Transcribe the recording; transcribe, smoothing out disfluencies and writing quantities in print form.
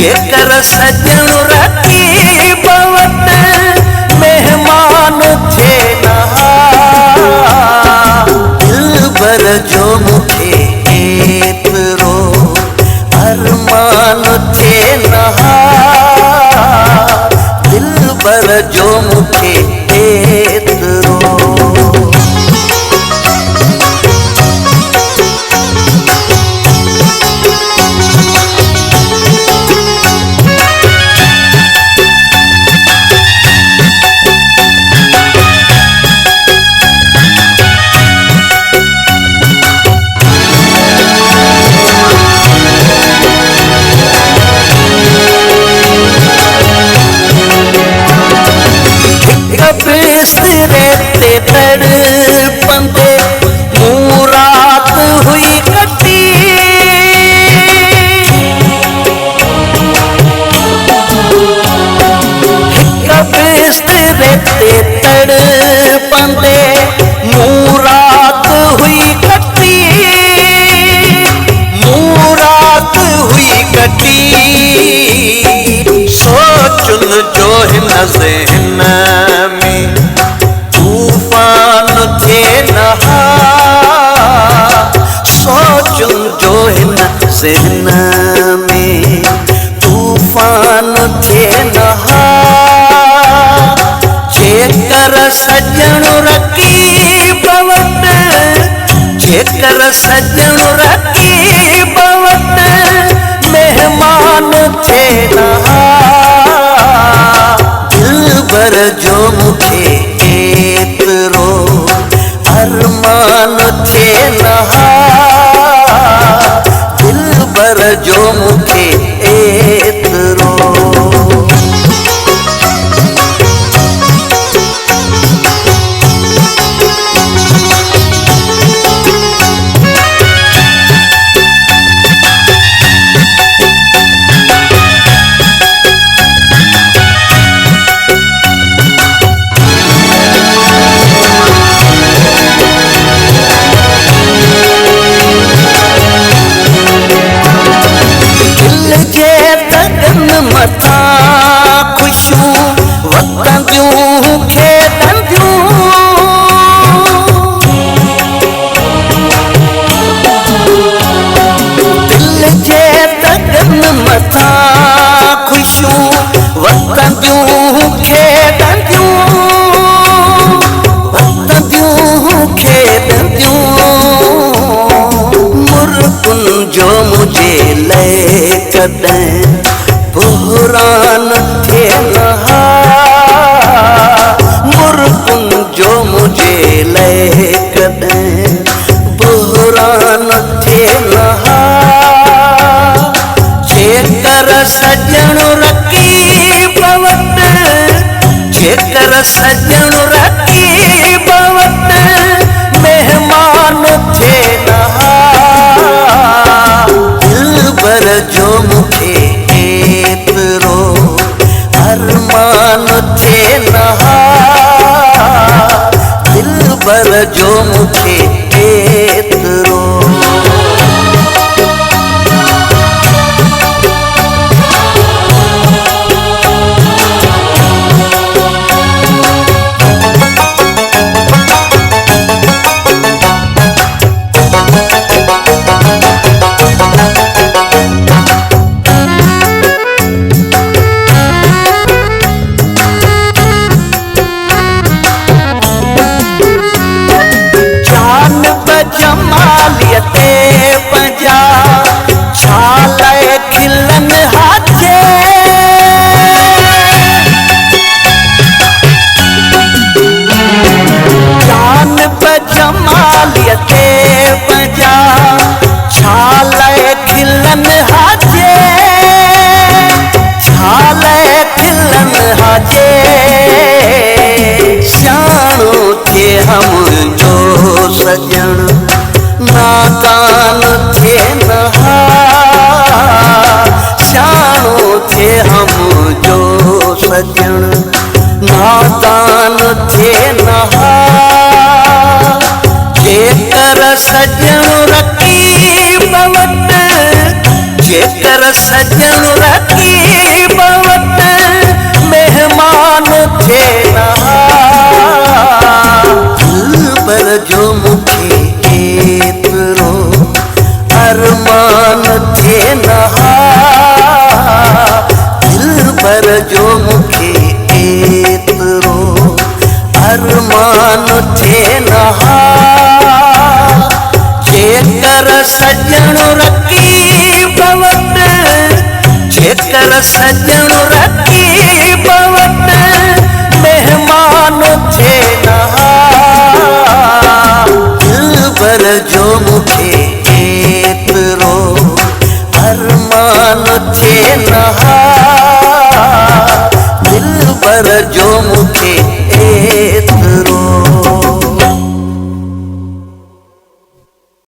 जेकर सजण रखी पवत मेहमान थे नहा दिलबर जो मुखे एतरो अरमान थे नहा दिलबर जो मुखे एतरो बिस्तरे तड़पंदे मूं रात हुई कटी बिस्तरे तड़पंदे मूं रात हुई कटी मूं रात हुई कटी सोचुन जो हिन ज़हन में तूफान थे नहा सोचुन जो हिन ज़हन में तूफान थे नहा जेकर सजण रखी पवत जेकर सजण रखी पवत मेहमान थे नहा दिलबर जो मुखे एतरो अरमान थे नहा दिलबर जो मुखे एतरो मथा खुशू वतंदियूं खेॾंदियूं दिल जे तगन मथा खुशू वतंदियूं खेॾंदियूं वतंदियूं खेॾंदियूं मुर्गुन जो मुझे लय कॾहिं बुहरान थे नहा मुर्गुन जो मुझे लय कॾहिं बुहरान थे नहा जेकर सजण रखी पवत जेकर सजण रखी पवत मेहमान थे नहा दिलबर जो मुखे एतरो अरमान थे नहा दिलबर जो मुखे एतरो जमालियते पंजा छालय खिलन हाथे जान पे जमालियते पंजा छालय खिलन हाथे छालय खिलन हाथे सियाणो थे हम जो सजण नादान थे नहा सियाणो थे हम जो सजण नादान थे नहा जेकर सजण रखी पवत जेकर सजण रखी मेहमान थे नहा जेकर सजण रखी भवत जेकर सजण रखी भवत मेहमान थे नहा दिलबर जो मुखे एतिरो अरमान थे नहा